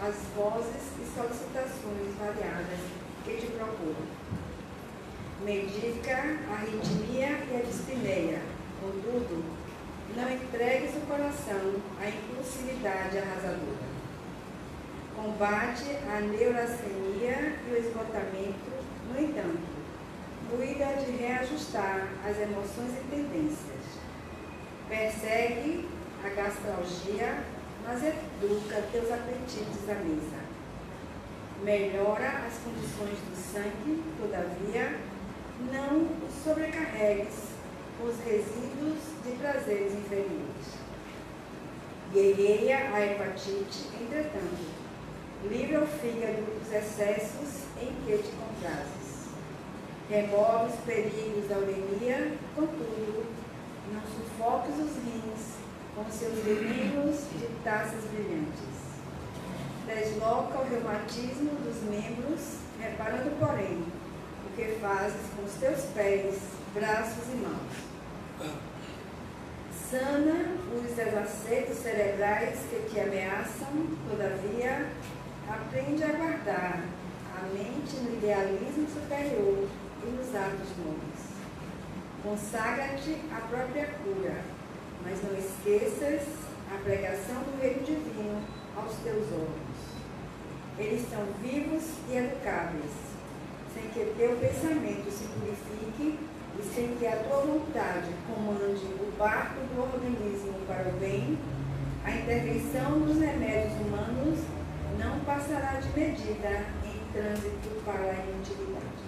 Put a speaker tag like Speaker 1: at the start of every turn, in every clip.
Speaker 1: as vozes e solicitações variadas que te procuram. Medica a arritmia e a dispneia, contudo, não entregues o coração à impulsividade arrasadora. Combate a neurastenia e o esgotamento, no entanto, cuida de reajustar as emoções e tendências. Persegue a gastralgia, mas educa teus apetites à mesa. Melhora as condições do sangue, todavia, não os sobrecarregues com os resíduos de prazeres inferiores. Guerreia a hepatite, entretanto, livra o fígado dos excessos em que te comprases. Remove os perigos da uremia, contudo, não sufoques os rins com seus venenos de taças brilhantes. Desloca o reumatismo dos membros, reparando, porém, o que fazes com os teus pés, braços e mãos. Sana os desacertos cerebrais que te ameaçam, todavia, aprende a guardar a mente no idealismo superior e nos atos nobres. Consagra-te à própria cura, mas não esqueças a pregação do reino divino aos teus órgãos. Eles são vivos e educáveis, sem que teu pensamento se purifique e sem que a tua vontade comande o barco do organismo para o bem. A intervenção dos remédios humanos não passará de medida em trânsito para a inutilidade.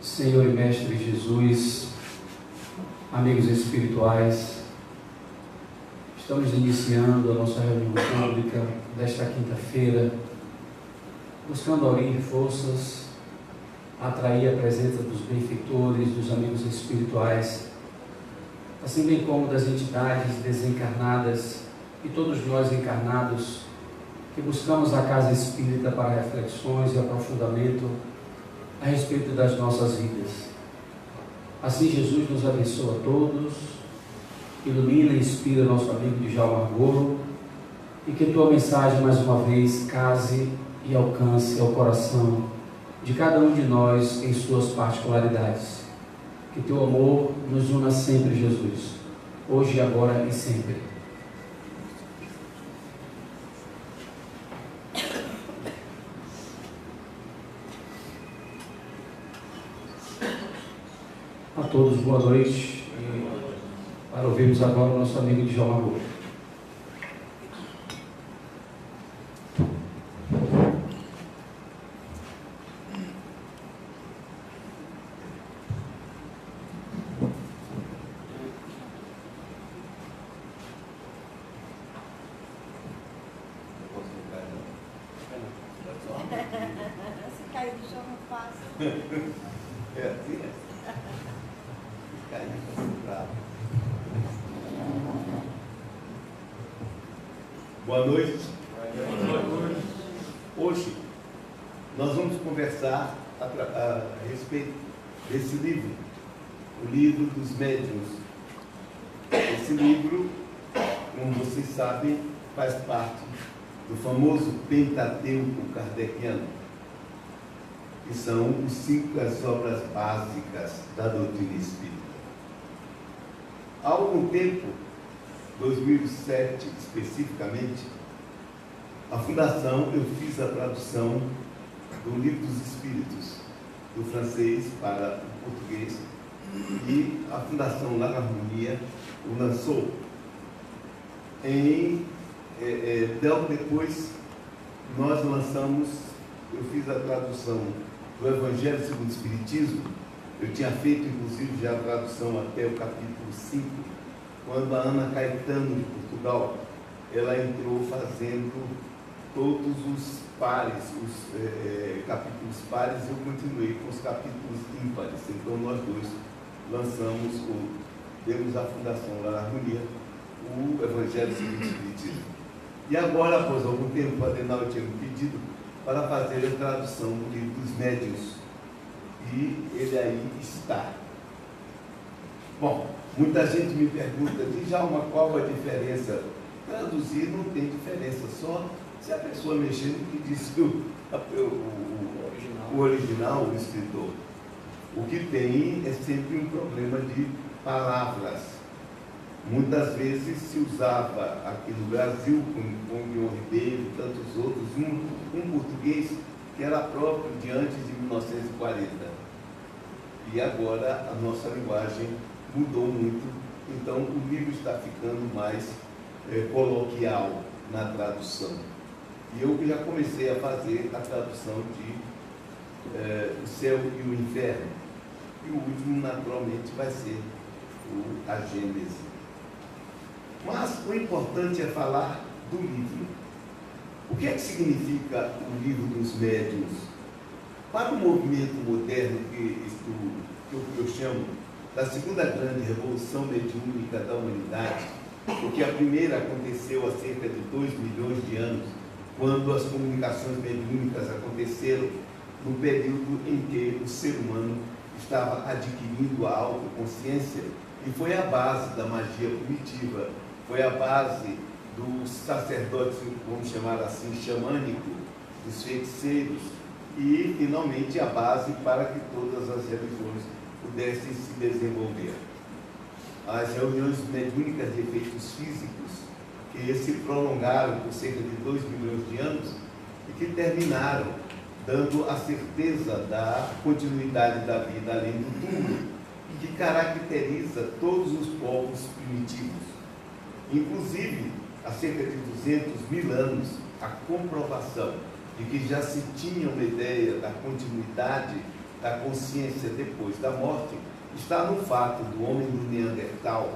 Speaker 2: Senhor e Mestre Jesus, amigos espirituais, estamos iniciando a nossa reunião pública desta quinta-feira, buscando aurir forças, atrair a presença dos benfeitores, dos amigos espirituais, assim bem como das entidades desencarnadas e todos nós encarnados que buscamos a casa espírita para reflexões e aprofundamento a respeito das nossas vidas. Assim Jesus nos abençoa a todos, ilumina e inspira nosso amigo Djalma Argolo, e que tua mensagem mais uma vez case e alcance ao coração de cada um de nós em suas particularidades. Que teu amor nos una sempre, Jesus, hoje, agora e sempre. A todos, boa noite. Para ouvirmos agora o nosso amigo Djalma Argolo.
Speaker 1: Se cair do chão não passa.
Speaker 3: É assim, é. Boa noite.
Speaker 4: Boa noite.
Speaker 3: Hoje nós vamos conversar a respeito desse livro, o livro dos médiuns. Esse livro, como vocês sabem, faz parte do famoso Pentateuco kardeciano, que são as obras básicas da doutrina espírita. Há algum tempo, 2007 especificamente, a Fundação, eu fiz a tradução do Livro dos Espíritos, do francês para o português, e a Fundação Lar Harmonia o lançou. Logo depois, nós lançamos, eu fiz a tradução do Evangelho segundo o Espiritismo. Eu tinha feito, inclusive, já a tradução até o capítulo 5, quando a Ana Caetano, de Portugal, ela entrou fazendo todos os pares, os capítulos pares, e eu continuei com os capítulos ímpares. Então, nós dois lançamos, demos à Fundação Lar Harmonia, o Evangelho segundo o Espiritismo. E agora, após algum tempo, o Adenauer tinha me pedido para fazer a tradução do livro dos Médiuns. E ele aí está. Bom, muita gente me pergunta, Djalma, qual a diferença? Traduzir não tem diferença, só se a pessoa mexer no que diz o original, o escritor. O que tem é sempre um problema de palavras. Muitas vezes se usava aqui no Brasil, com Guilherme Ribeiro e tantos outros, um português que era próprio de antes de 1940. E agora a nossa linguagem mudou muito, então o livro está ficando mais coloquial na tradução. E eu já comecei a fazer a tradução de O Céu e o Inferno. E o último, naturalmente, vai ser a Gênese. Mas o importante é falar do livro. O que é que significa o livro dos médiuns? Para o movimento moderno que eu chamo da segunda grande revolução mediúnica da humanidade, porque a primeira aconteceu há cerca de 2 milhões de anos, quando as comunicações mediúnicas aconteceram no período em que o ser humano estava adquirindo a autoconsciência, e foi a base da magia primitiva, foi a base dos sacerdotes, vamos chamar assim, xamânico, dos feiticeiros, e, finalmente, a base para que todas as religiões pudessem se desenvolver. As reuniões mediúnicas de efeitos físicos, que se prolongaram por cerca de 2 milhões de anos e que terminaram dando a certeza da continuidade da vida além do túmulo, e que caracteriza todos os povos primitivos. Inclusive, há cerca de 200.000 anos, a comprovação de que já se tinha uma ideia da continuidade da consciência depois da morte está no fato do homem do Neandertal,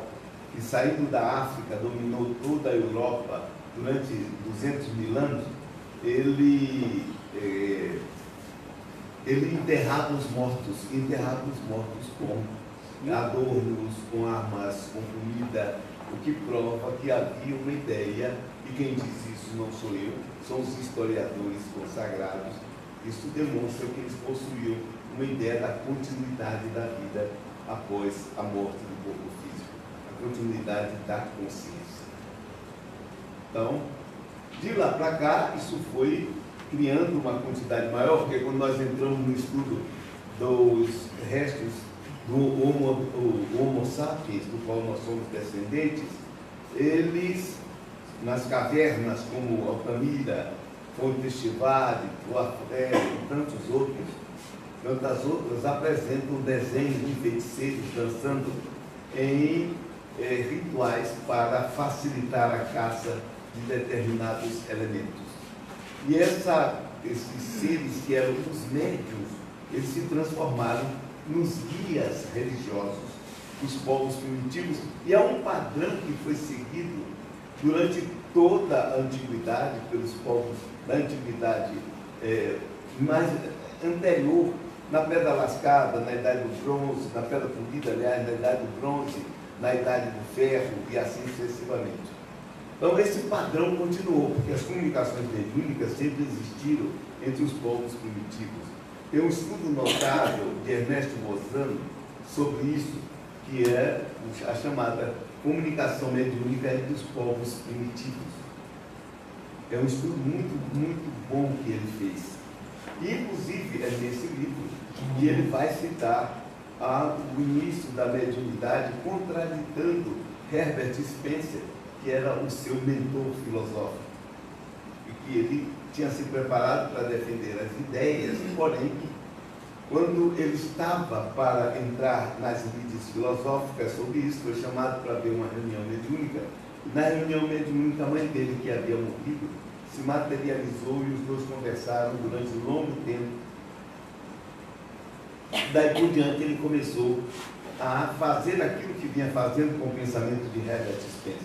Speaker 3: que saindo da África, dominou toda a Europa durante 200.000 anos, ele enterrava os mortos com adornos, com armas, com comida, o que prova que havia uma ideia, e quem diz isso não sou eu, são os historiadores consagrados. Isso demonstra que eles possuíam uma ideia da continuidade da vida após a morte do corpo físico, a continuidade da consciência. Então, de lá para cá, isso foi criando uma quantidade maior, porque quando nós entramos no estudo dos restos do Homo sapiens, do qual nós somos descendentes, eles, nas cavernas como Altamira, Fonte Estivari, Tuafré e tantas outras, apresentam desenhos de feiticeiros dançando em rituais para facilitar a caça de determinados elementos. E esses seres que eram os médiuns, eles se transformaram nos guias religiosos dos povos primitivos, e há um padrão que foi seguido durante toda a antiguidade, pelos povos da antiguidade mais anterior, na Pedra Lascada, na Idade do Bronze, na Pedra Polida, aliás, na Idade do Bronze, na Idade do Ferro, e assim sucessivamente. Então, esse padrão continuou, porque as comunicações mediúnicas sempre existiram entre os povos primitivos. Tem um estudo notável de Ernesto Bozano sobre isso, que é a chamada comunicação mediúnica entre os povos primitivos. É um estudo muito, muito bom que ele fez. E, inclusive, é nesse livro que ele vai citar o início da mediunidade, contraditando Herbert Spencer, que era o seu mentor filosófico, e que ele tinha se preparado para defender as ideias, porém quando ele estava para entrar nas elites filosóficas sobre isso, foi chamado para ver uma reunião mediúnica. Na reunião mediúnica, a mãe dele, que havia morrido, se materializou e os dois conversaram durante um longo tempo. Daí por diante ele começou a fazer aquilo que vinha fazendo com o pensamento de Herbert Spencer.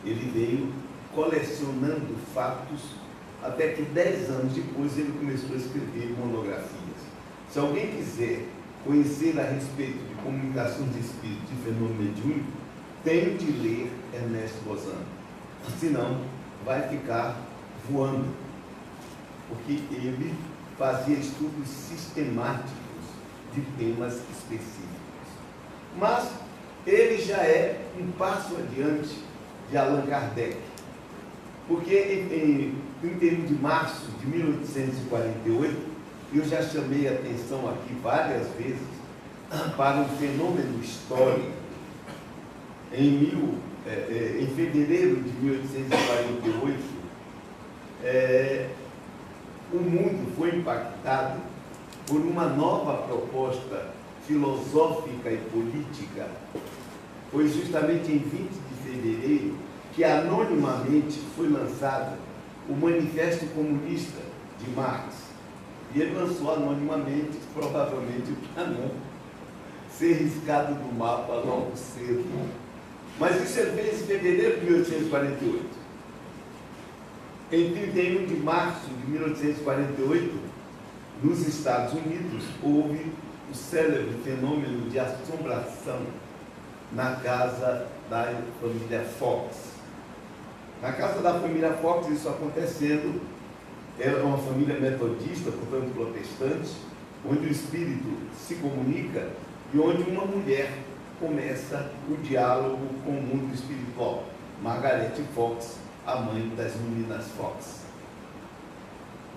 Speaker 3: Ele veio colecionando fatos, até que 10 anos depois ele começou a escrever monografias. Se alguém quiser conhecer a respeito de comunicação de espírito e fenômeno mediúnico, tem de ler Ernesto Bozano. Senão, vai ficar voando. Porque ele fazia estudos sistemáticos de temas específicos. Mas ele já é um passo adiante de Allan Kardec. Porque em 31 de março de 1848, eu já chamei a atenção aqui várias vezes para um fenômeno histórico. Em fevereiro de 1848, o mundo foi impactado por uma nova proposta filosófica e política. Foi justamente em 20 de fevereiro que anonimamente foi lançado o Manifesto Comunista de Marx. E ele lançou anonimamente, provavelmente para não ser riscado do mapa logo cedo. Mas isso ele fez em fevereiro de 1848. Em 31 de março de 1848, nos Estados Unidos, houve o célebre fenômeno de assombração na casa da família Fox. Na casa da família Fox, isso acontecendo, era uma família metodista, portanto protestante, onde o espírito se comunica e onde uma mulher começa o diálogo com o mundo espiritual. Margaret Fox, a mãe das meninas Fox.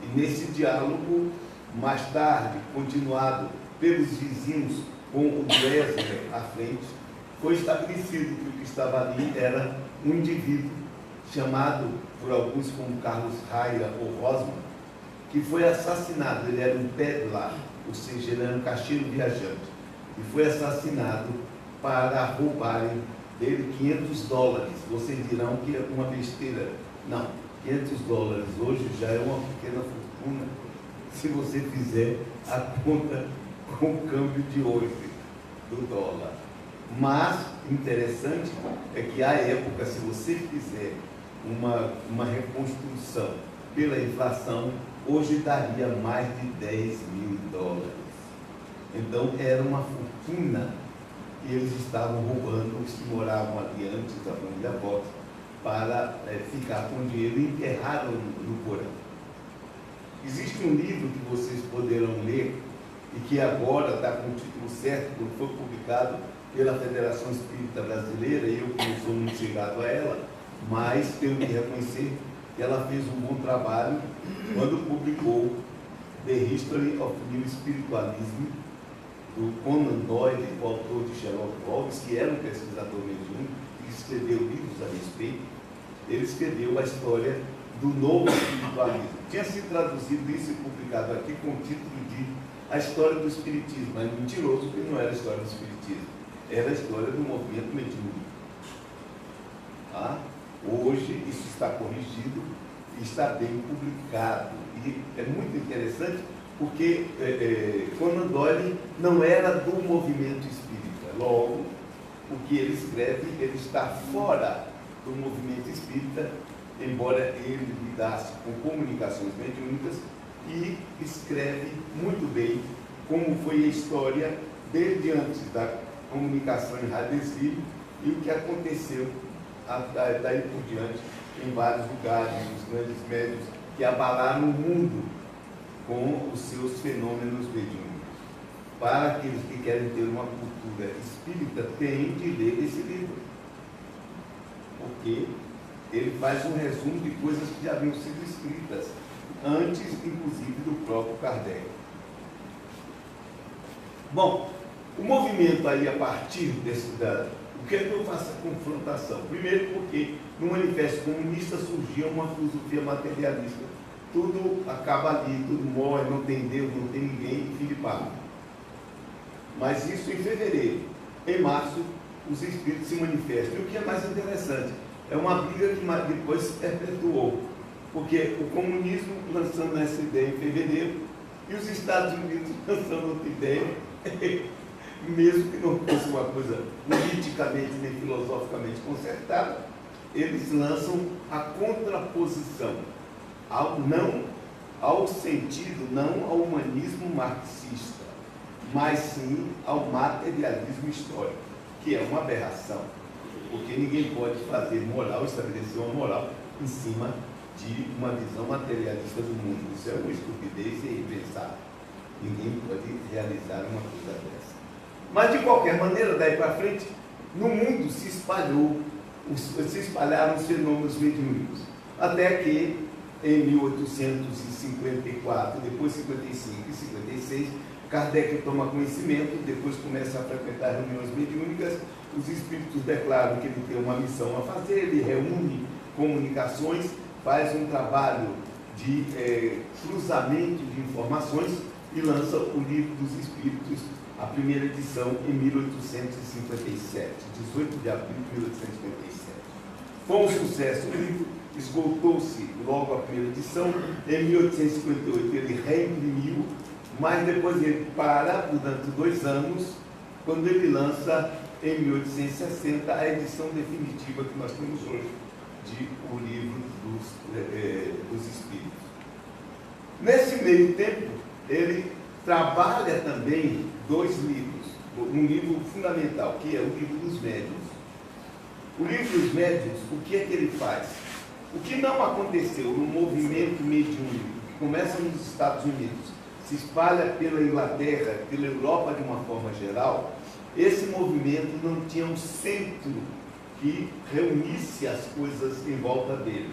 Speaker 3: E nesse diálogo, mais tarde, continuado pelos vizinhos com o Dresner à frente, foi estabelecido que o que estava ali era um indivíduo chamado por alguns como Carlos Raia ou Rosman, que foi assassinado. Ele era um pedlar, ou seja, ele era um caixeiro viajante, e foi assassinado para roubarem dele $500. Vocês dirão que é uma besteira. Não, $500 hoje já é uma pequena fortuna, se você fizer a conta com o câmbio de hoje do dólar. Mas, interessante é que à época, se você fizer uma reconstrução pela inflação, hoje daria mais de $10 mil. Então, era uma fortuna que eles estavam roubando, os que moravam ali antes da família Fox, para ficar com dinheiro, e enterraram no porão. Existe um livro que vocês poderão ler, e que agora está com o título certo, porque foi publicado pela Federação Espírita Brasileira, e eu que não sou muito chegado a ela, mas tenho que reconhecer que ela fez um bom trabalho quando publicou The History of New Spiritualism, do Conan Doyle, o autor de Sherlock Holmes, que era um pesquisador mediúnico, que escreveu livros a respeito. Ele escreveu a história do novo espiritualismo. Tinha sido traduzido isso e publicado aqui com o título de A História do Espiritismo, mas mentiroso, porque não era a história do Espiritismo, era a história do movimento mediúnico. Hoje isso está corrigido e está bem publicado. E é muito interessante porque Conan Doyle não era do movimento espírita. Logo, o que ele escreve, ele está fora do movimento espírita, embora ele lidasse com comunicações mediúnicas, e escreve muito bem como foi a história desde antes da comunicação em Huddersfield e o que aconteceu daí por diante em vários lugares, os grandes médiuns que abalaram o mundo com os seus fenômenos mediúnicos. Para aqueles que querem ter uma cultura espírita, têm de ler esse livro, porque ele faz um resumo de coisas que já haviam sido escritas antes, inclusive, do próprio Kardec. Bom, o movimento aí, a partir o que é que eu faço a confrontação? Primeiro porque no Manifesto Comunista surgia uma filosofia materialista tudo acaba ali, tudo morre, não tem Deus, não tem ninguém, e fica pago. Mas isso em fevereiro. Em março, os espíritos se manifestam. E o que é mais interessante, é uma briga que depois se perpetuou. Porque o comunismo lançando essa ideia em fevereiro e os Estados Unidos lançando outra ideia, mesmo que não fosse uma coisa politicamente nem filosoficamente consertada, eles lançam a contraposição ao sentido, não ao humanismo marxista, mas sim ao materialismo histórico, que é uma aberração, porque ninguém pode fazer moral, estabelecer uma moral em cima de uma visão materialista do mundo. Isso é uma estupidez e impensável. Ninguém pode realizar uma coisa dessa. Mas, de qualquer maneira, daí para frente, no mundo se espalharam os fenômenos mediúnicos. Até que, em 1854, depois 55 e 56, Kardec toma conhecimento, depois começa a frequentar reuniões mediúnicas, os espíritos declaram que ele tem uma missão a fazer, ele reúne comunicações, faz um trabalho de cruzamento de informações e lança o Livro dos Espíritos, a primeira edição, em 1857, 18 de abril de 1857. Foi um sucesso o livro, esgotou-se logo a primeira edição, em 1858 ele reimprimiu, mas depois ele para durante 2 anos, quando ele lança, em 1860, a edição definitiva que nós temos hoje, de O Livro dos Espíritos. Nesse meio tempo, ele trabalha também 2 livros, um livro fundamental, que é o Livro dos Médiuns. O Livro dos Médiuns, o que é que ele faz? O que não aconteceu no movimento mediúnico, que começa nos Estados Unidos, se espalha pela Inglaterra, pela Europa de uma forma geral, esse movimento não tinha um centro que reunisse as coisas em volta dele.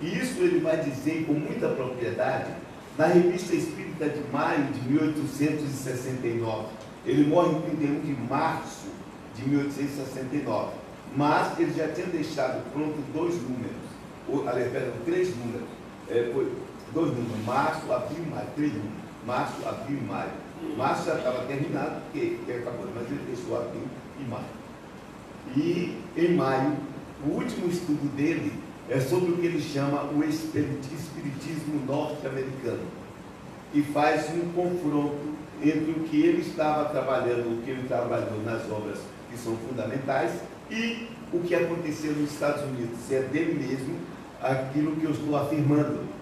Speaker 3: E isso ele vai dizer com muita propriedade na Revista Espírita de maio de 1869. Ele morre em 31 de março de 1869. Mas ele já tinha deixado pronto 2 números, aliás, 3 números. 2 números, março, abril e maio. 3 números, março, abril e maio. Março já estava terminado, porque acabou, mas ele deixou abril e maio. E em maio, o último estudo dele é sobre o que ele chama o espiritismo norte-americano, e faz um confronto entre o que ele estava trabalhando, o que ele trabalhou nas obras que são fundamentais, e o que aconteceu nos Estados Unidos. Se é dele mesmo aquilo que eu estou afirmando.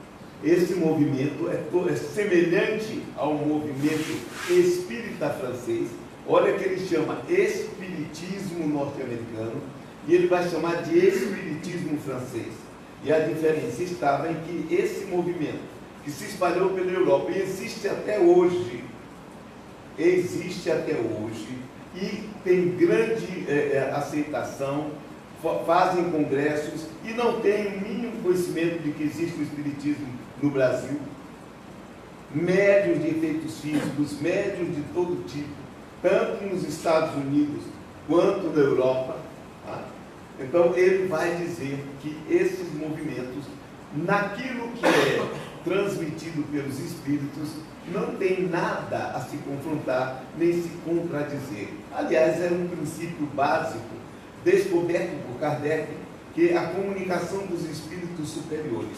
Speaker 3: Esse movimento é semelhante ao movimento espírita francês. Olha que ele chama espiritismo norte-americano e ele vai chamar de espiritismo francês. E a diferença estava em que esse movimento, que se espalhou pela Europa e existe até hoje, e tem grande aceitação, fazem congressos e não tem o mínimo conhecimento de que existe o espiritismo no Brasil. Médiuns de efeitos físicos, médiuns de todo tipo, tanto nos Estados Unidos quanto na Europa. Tá? Então ele vai dizer que esses movimentos, naquilo que é transmitido pelos espíritos, não tem nada a se confrontar nem se contradizer. Aliás, é um princípio básico descoberto por Kardec, que a comunicação dos espíritos superiores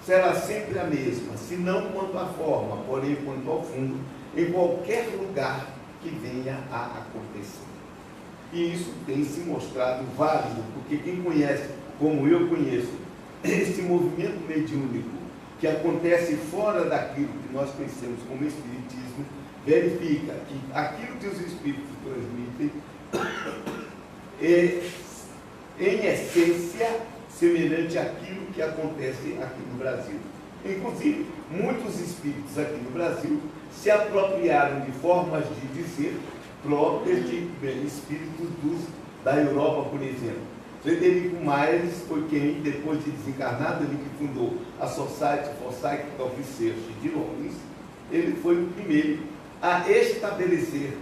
Speaker 3: será sempre a mesma, se não quanto à forma, porém quanto ao fundo, em qualquer lugar que venha a acontecer. E isso tem se mostrado válido, porque quem conhece, como eu conheço, esse movimento mediúnico que acontece fora daquilo que nós conhecemos como espiritismo, verifica que aquilo que os espíritos transmitem é, em essência, semelhante àquilo que acontece aqui no Brasil. Inclusive, muitos espíritos aqui no Brasil se apropriaram de formas de dizer próprias de espíritos da Europa, por exemplo. Frederico Myers foi quem, depois de desencarnado, ele que fundou a Society for Psychical Research de Londres. Ele foi o primeiro a estabelecer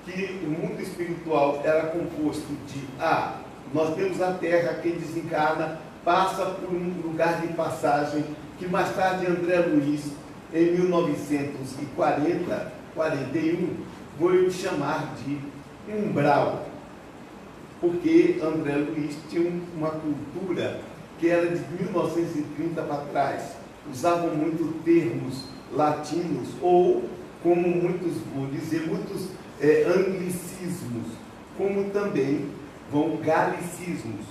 Speaker 3: que o mundo espiritual era composto de nós temos a Terra, quem desencarna passa por um lugar de passagem que mais tarde André Luiz, em 1941, foi chamar de umbral, porque André Luiz tinha uma cultura que era de 1930 para trás, usavam muito termos latinos, ou, como muitos vão dizer, muitos anglicismos, como também vão galicismos,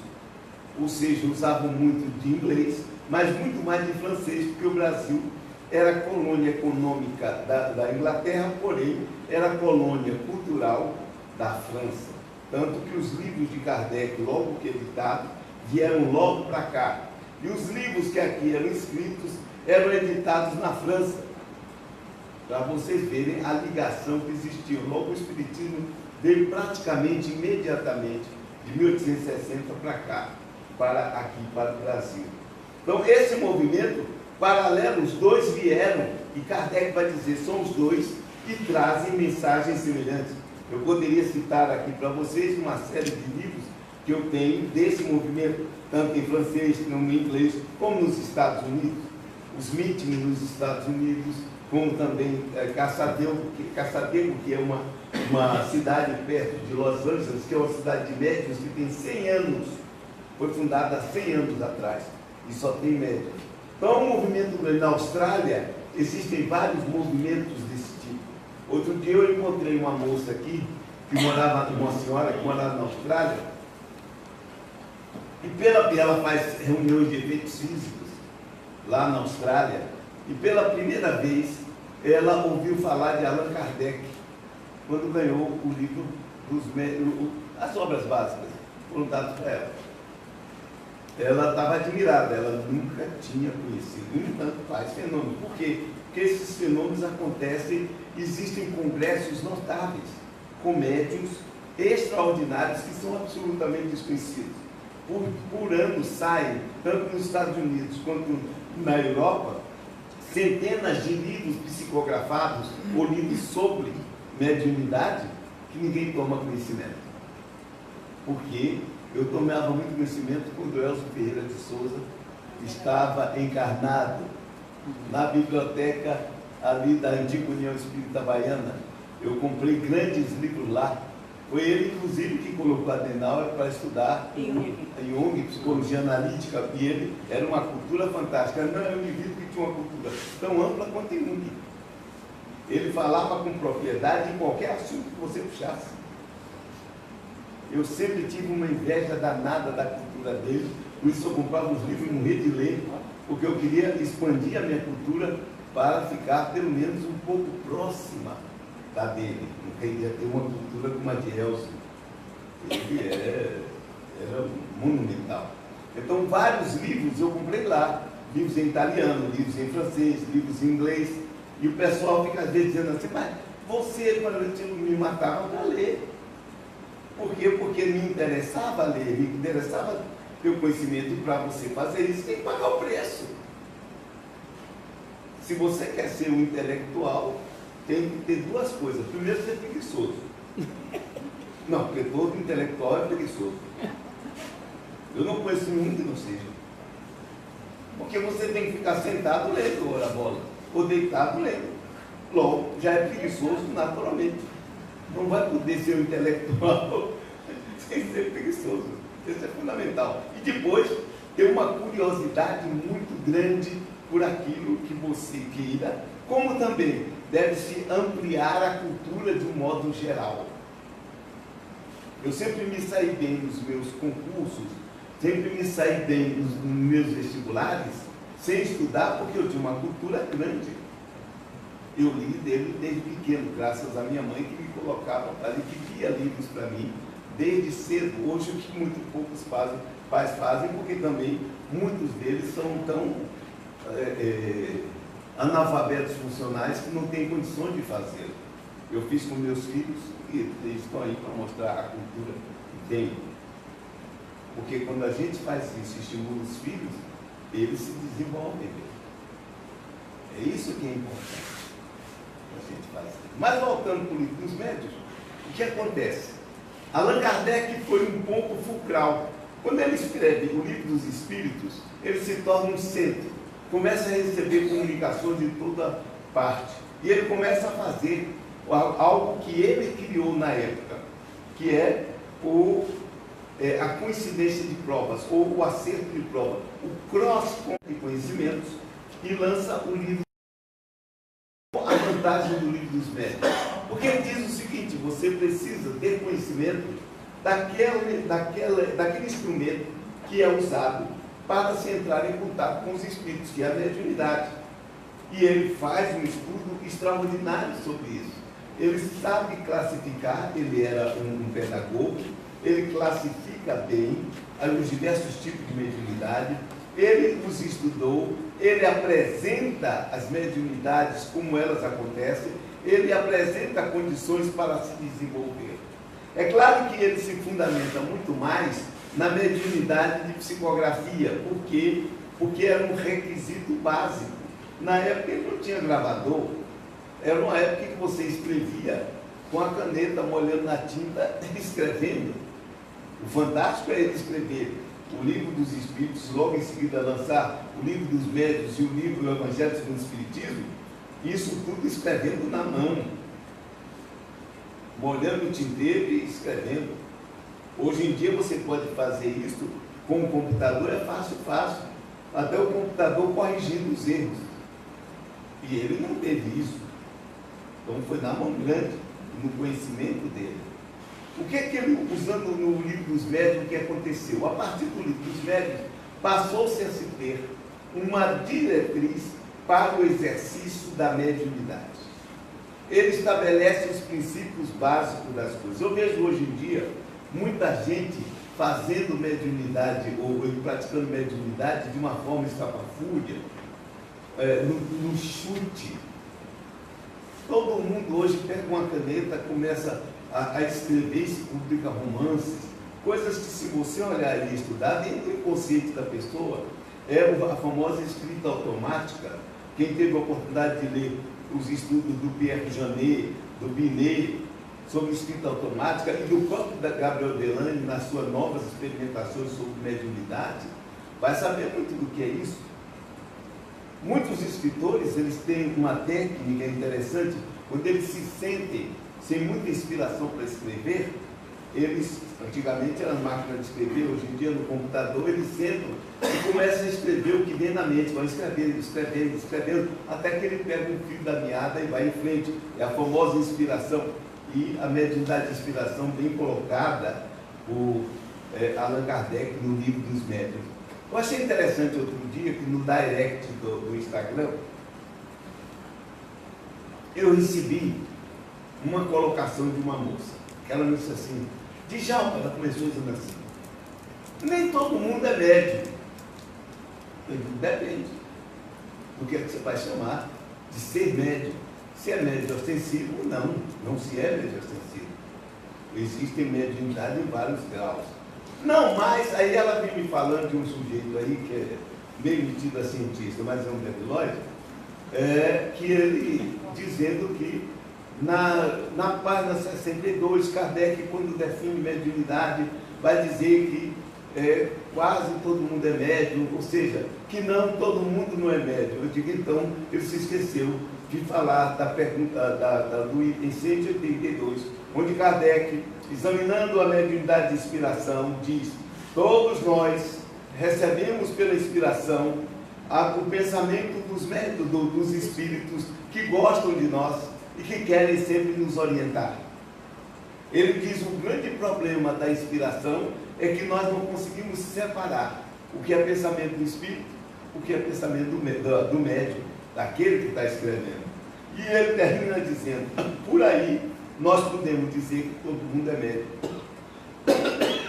Speaker 3: ou seja, usavam muito de inglês, mas muito mais de francês, porque o Brasil era colônia econômica da Inglaterra, porém era colônia cultural da França. Tanto que os livros de Kardec, logo que editados, vieram logo para cá. E os livros que aqui eram escritos eram editados na França, para vocês verem a ligação que existia. Logo o Espiritismo veio praticamente imediatamente, de 1860 para cá, para o Brasil. Então, esse movimento paralelo, os dois vieram, e Kardec vai dizer, são os dois que trazem mensagens semelhantes. Eu poderia citar aqui para vocês uma série de livros que eu tenho desse movimento, tanto em francês como em inglês, como nos Estados Unidos. Os meetings nos Estados Unidos, como também Caçadego, que é uma cidade perto de Los Angeles, que é uma cidade de médiuns que tem 100 anos, foi fundada há 100 anos atrás, e só tem médiuns. Então, o movimento na Austrália, existem vários movimentos desse tipo. Outro dia eu encontrei uma moça aqui, uma senhora que morava na Austrália, e ela faz reuniões de efeitos físicos lá na Austrália, e pela primeira vez ela ouviu falar de Allan Kardec, quando ganhou o livro as obras básicas, foram dadas para ela. Ela estava admirada, ela nunca tinha conhecido. No entanto, faz fenômenos. Por quê? Porque esses fenômenos acontecem, existem congressos notáveis, com médiuns extraordinários que são absolutamente desconhecidos. Por ano saem, tanto nos Estados Unidos quanto na Europa, centenas de livros psicografados ou livros sobre mediunidade que ninguém toma conhecimento. Porque eu tomava muito conhecimento quando Elcio Ferreira de Souza estava encarnado na biblioteca ali da antiga União Espírita Baiana. Eu comprei grandes livros lá. Foi ele, inclusive, que colocou a Adenauer para estudar Jung, psicologia analítica, e ele era uma cultura fantástica. Não é um indivíduo que tinha uma cultura tão ampla quanto Jung. Ele falava com propriedade em qualquer assunto que você puxasse. Eu sempre tive uma inveja danada da cultura dele, por isso eu comprava os livros e morria de ler, porque eu queria expandir a minha cultura para ficar pelo menos um pouco próxima da dele. Eu queria ter uma cultura como a de Elcio. Ele era monumental. Então, vários livros eu comprei lá, livros em italiano, livros em francês, livros em inglês, e o pessoal fica às vezes dizendo assim, mas você, quando eu me matava para ler. Por quê? Porque me interessava ler, me interessava ter o conhecimento, e para você fazer isso tem que pagar o preço. Se você quer ser um intelectual, tem que ter duas coisas. Primeiro, ser preguiçoso. Não, porque todo intelectual é preguiçoso. Eu não conheço nenhum que não seja. Porque você tem que ficar sentado lendo a bola, ou deitado lendo. Logo, já é preguiçoso naturalmente. Não vai poder ser um intelectual sem ser preguiçoso. Isso é fundamental. E depois, ter uma curiosidade muito grande por aquilo que você queira, como também deve-se ampliar a cultura de um modo geral. Eu sempre me saí bem nos meus concursos, sempre me saí bem nos meus vestibulares, sem estudar, porque eu tinha uma cultura grande. Eu li dele desde pequeno, graças à minha mãe, que me colocava ali, que lia livros para mim, desde cedo. Hoje, o que muito poucos pais fazem, porque também muitos deles são tão analfabetos funcionais que não têm condições de fazê-lo. Eu fiz com meus filhos, e eles estão aí para mostrar a cultura que tem. Porque quando a gente faz isso, estimula os filhos, eles se desenvolvem. É isso que é importante. A gente faz. Mas voltando para o livro dos médiuns, o que acontece? Allan Kardec foi um ponto fulcral. Quando ele escreve o livro dos Espíritos, ele se torna um centro. começa a receber comunicações de toda parte. E ele começa a fazer algo que ele criou na época, que é a coincidência de provas, ou o acerto de prova, o cross de conhecimentos, e lança o livro, a vantagem do livro dos médios. Porque ele diz o seguinte: você precisa ter conhecimento daquele instrumento que é usado para se entrar em contato com os espíritos, que é a mediunidade. E ele faz um estudo extraordinário sobre isso. Ele sabe classificar, ele era um pedagogo, ele classifica bem os diversos tipos de mediunidade, ele os estudou, ele apresenta as mediunidades como elas acontecem, ele apresenta condições para se desenvolver. É claro que ele se fundamenta muito mais na mediunidade de psicografia, porque era um requisito básico. Na época ele não tinha gravador, era uma época que você escrevia com a caneta, molhando na tinta, escrevendo. O fantástico é ele escrever o livro dos Espíritos, logo em seguida lançar o livro dos Médios e o livro do Evangelho segundo o Espiritismo, isso tudo escrevendo na mão, molhando o tinteiro e escrevendo. Hoje em dia você pode fazer isso com o computador, é fácil, até o computador corrigindo os erros. E ele não teve isso. Então foi na mão grande, no conhecimento dele. O que é que ele, usando no livro dos médios, o que aconteceu? A partir do livro dos médios, passou-se a se ter uma diretriz para o exercício da mediunidade. Ele estabelece os princípios básicos das coisas. Eu vejo hoje em dia muita gente fazendo mediunidade ou praticando mediunidade de uma forma estapafúrdia, no chute. Todo mundo hoje pega uma caneta, começa a escrever e se publica romances, coisas que, se você olhar e estudar dentro do inconsciente da pessoa, é a famosa escrita automática. Quem teve a oportunidade de ler os estudos do Pierre Janet, do Binet, sobre escrita automática, e do próprio Gabriel Delany, nas suas novas experimentações sobre mediunidade, vai saber muito do que é isso. Muitos escritores, eles têm uma técnica interessante, quando eles se sentem sem muita inspiração para escrever, eles, antigamente eram máquinas de escrever, hoje em dia no computador, eles sentam e começam a escrever o que vem na mente, vão escrevendo, até que ele pega um fio da meada e vai em frente. É a famosa inspiração. E a mediunidade de inspiração bem colocada por Allan Kardec no livro dos médiuns. Eu achei interessante outro dia que no direct do Instagram eu recebi uma colocação de uma moça, que ela me disse assim: Djalma, ela começou dizendo assim, nem todo mundo é médium. Eu digo, depende do que você vai chamar de ser médium. Se é médium ostensivo, não se é médium ostensivo. Existem mediunidade em vários graus. Não, mas aí ela vem me falando de um sujeito aí que é meio metido a cientista, mas é um debilóide, que ele dizendo que na página 62, Kardec, quando define mediunidade, vai dizer que quase todo mundo é médium, ou seja, que não, todo mundo não é médium. Eu digo, então, ele se esqueceu de falar da pergunta do item 182, onde Kardec, examinando a mediunidade de inspiração, diz: todos nós recebemos pela inspiração o pensamento dos espíritos que gostam de nós e que querem sempre nos orientar. Ele diz: o grande problema da inspiração é que nós não conseguimos separar o que é pensamento do espírito, o que é pensamento do médium, daquele que está escrevendo. E ele termina dizendo: por aí nós podemos dizer que todo mundo é médium.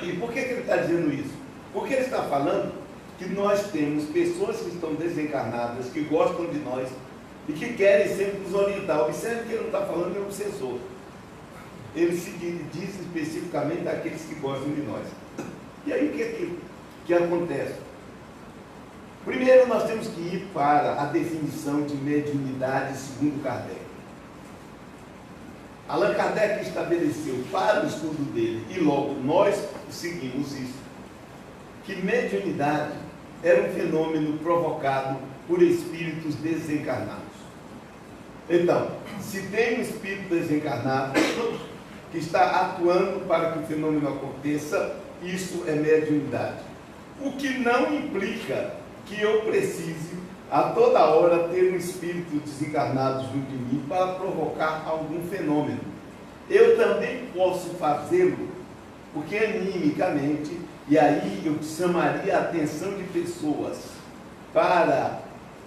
Speaker 3: E por que ele está dizendo isso? Porque ele está falando que nós temos pessoas que estão desencarnadas, que gostam de nós e que querem sempre nos orientar. Observe que ele não está falando de obsessor. Ele se diz especificamente àqueles que gostam de nós. E aí o que acontece? Primeiro nós temos que ir para a definição de mediunidade segundo Kardec. Allan Kardec estabeleceu para o estudo dele, e logo nós seguimos isso, que mediunidade era um fenômeno provocado por espíritos desencarnados. Então, se tem um espírito desencarnado que está atuando para que o fenômeno aconteça, isso é mediunidade. O que não implica que eu precise a toda hora ter um espírito desencarnado junto de mim para provocar algum fenômeno. Eu também posso fazê-lo, porque animicamente, e aí eu chamaria a atenção de pessoas para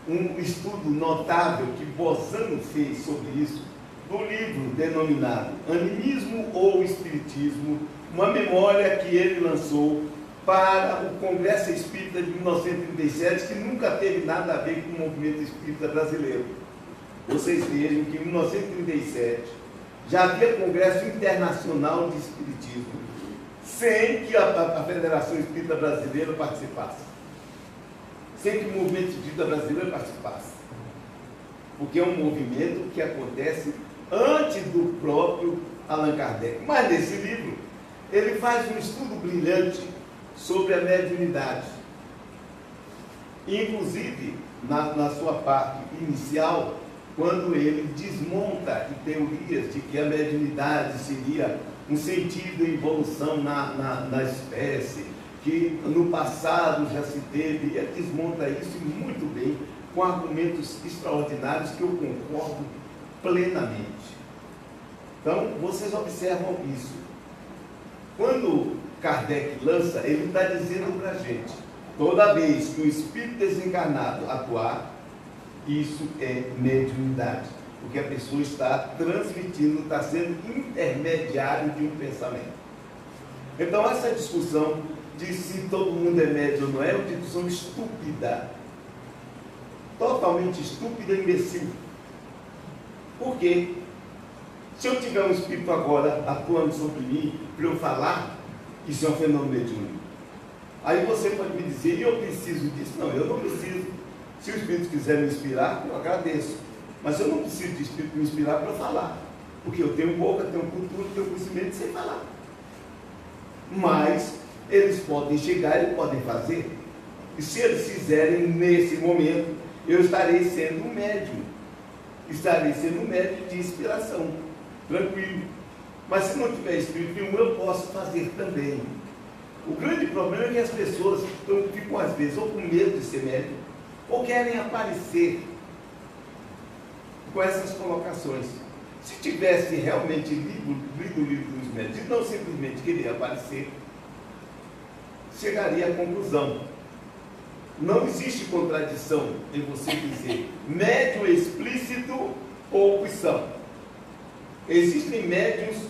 Speaker 3: um estudo notável que Bozano fez sobre isso, do livro denominado Animismo ou Espiritismo, uma memória que ele lançou para o Congresso Espírita de 1937, que nunca teve nada a ver com o movimento espírita brasileiro. Vocês vejam que em 1937 já havia Congresso Internacional de Espiritismo, sem que a Federação Espírita Brasileira participasse, sem que o movimento espírita brasileiro participasse, porque é um movimento que acontece antes do próprio Allan Kardec. Mas nesse livro, ele faz um estudo brilhante sobre a mediunidade. Inclusive, na sua parte inicial, quando ele desmonta teorias de que a mediunidade seria um sentido de evolução na espécie, que no passado já se teve, e ele desmonta isso muito bem, com argumentos extraordinários que eu concordo plenamente. Então, vocês observam isso. Quando Kardec lança, ele está dizendo para a gente, toda vez que o espírito desencarnado atuar, isso é mediunidade, porque a pessoa está transmitindo, está sendo intermediário de um pensamento. Então, essa discussão de se todo mundo é médium ou não é uma discussão estúpida, totalmente estúpida e imbecil. Por quê? Se eu tiver um espírito agora atuando sobre mim, para eu falar, isso é um fenômeno mediúnico. Aí você pode me dizer, e eu preciso disso? Não, eu não preciso. Se o espírito quiser me inspirar, eu agradeço. Mas eu não preciso de espírito me inspirar para falar. Porque eu tenho boca, tenho cultura, tenho conhecimento sem falar. Mas eles podem chegar e podem fazer. E se eles fizerem nesse momento, eu estarei sendo um médium. Estarei sendo um médium de inspiração. Tranquilo. Mas se não tiver espírito nenhum, eu posso fazer também. O grande problema é que as pessoas ficam às vezes ou com medo de ser médium, ou querem aparecer com essas colocações. Se tivesse realmente lido o livro dos médios e não simplesmente querer aparecer, chegaria à conclusão. Não existe contradição em você dizer médium explícito ou opção. Existem médiuns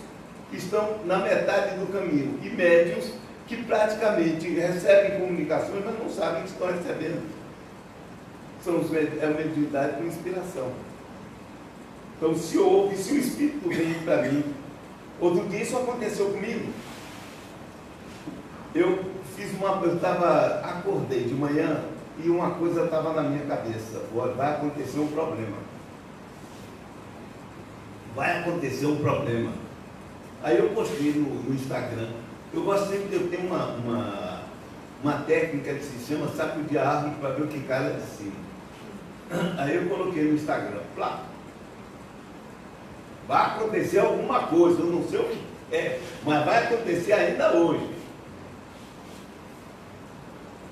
Speaker 3: que estão na metade do caminho e médiuns que praticamente recebem comunicações, mas não sabem que estão recebendo. É a mediunidade com inspiração. Então, se o Espírito vem para mim, outro dia isso aconteceu comigo. Eu acordei de manhã e uma coisa estava na minha cabeça: vai acontecer um problema. Vai acontecer um problema. Aí eu postei no Instagram. Eu gosto sempre de eu ter uma técnica que se chama sacudir a árvore para ver o que cai lá de cima. Aí eu coloquei no Instagram, plá. Vai acontecer alguma coisa, eu não sei o que é, mas vai acontecer ainda hoje.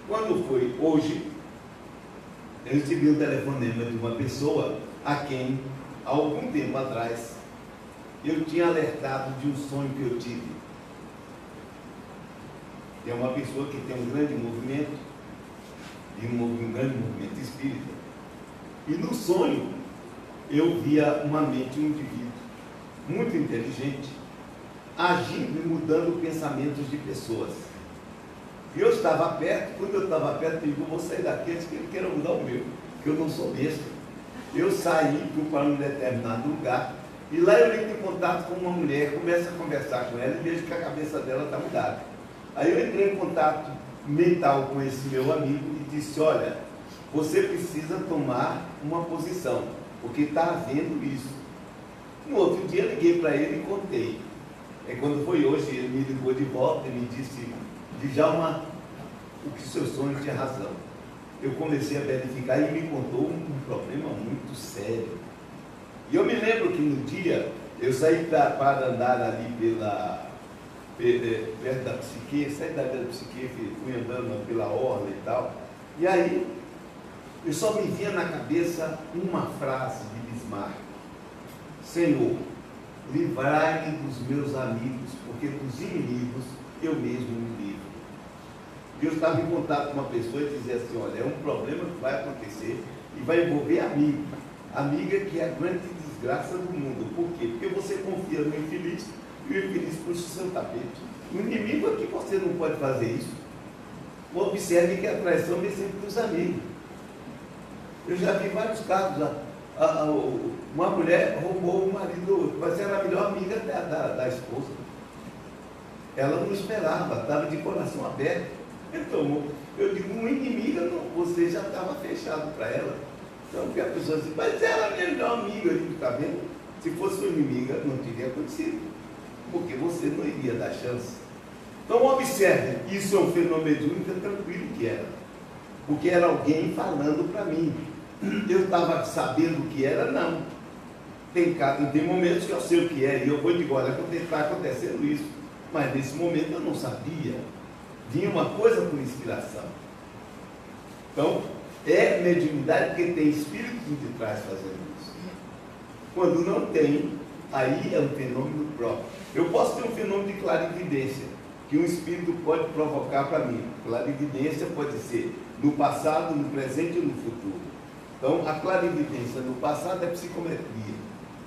Speaker 3: Quando foi hoje, eu recebi um telefonema de uma pessoa a quem, há algum tempo atrás, eu tinha alertado de um sonho que eu tive. É uma pessoa que tem um grande movimento, e um grande movimento espírita. E no sonho, eu via uma mente, um indivíduo muito inteligente, agindo e mudando pensamentos de pessoas. E eu estava perto, quando eu estava perto, eu digo, vou sair daqui antes que ele queira mudar o meu, que eu não sou besta. Eu saí, fui para um determinado lugar, e lá eu entro em contato com uma mulher, começo a conversar com ela e vejo que a cabeça dela está mudada. Aí eu entrei em contato mental com esse meu amigo e disse, olha, você precisa tomar uma posição, porque está havendo isso. No outro dia liguei para ele e contei. Quando foi hoje, ele me ligou de volta e me disse, Djalma, o que seu sonho tinha razão. eu comecei a verificar e me contou um problema muito sério. E eu me lembro que no dia, eu saí para andar ali perto da Psique, saí da Psique, fui andando pela orla e tal, e aí eu só me vinha na cabeça uma frase de Bismarck: Senhor, livrai-me dos meus amigos, porque dos inimigos eu mesmo me livro. Deus estava em contato com uma pessoa e dizia assim: olha, é um problema que vai acontecer e vai envolver amigo. Amiga que é a grande desgraça do mundo. Por quê? Porque você confia no infeliz e o infeliz puxa o seu tapete. O inimigo é que você não pode fazer isso. Observe que a traição vem sempre dos amigos. Eu já vi vários casos. Uma mulher roubou o marido, mas era a melhor amiga da esposa. Ela não esperava, estava de coração aberto. Então, eu digo, uma inimiga, não, você já estava fechado para ela. Então, porque a pessoa diz, mas ela é a minha melhor amiga. Eu digo, está vendo? Se fosse uma inimiga, não teria acontecido. Porque você não iria dar chance. Então, observe, isso é um fenômeno mediúnico tranquilo que era. Porque era alguém falando para mim. Eu estava sabendo o que era? Não. Tem momentos que eu sei o que é, e eu vou dizer, olha, está acontecendo isso. Mas nesse momento eu não sabia. Vinha uma coisa por inspiração. Então, é mediunidade porque tem espírito de trás fazendo isso. Quando não tem, aí é um fenômeno próprio. Eu posso ter um fenômeno de clarividência, que um espírito pode provocar para mim. Clarividência pode ser no passado, no presente e no futuro. Então, a clarividência no passado é psicometria.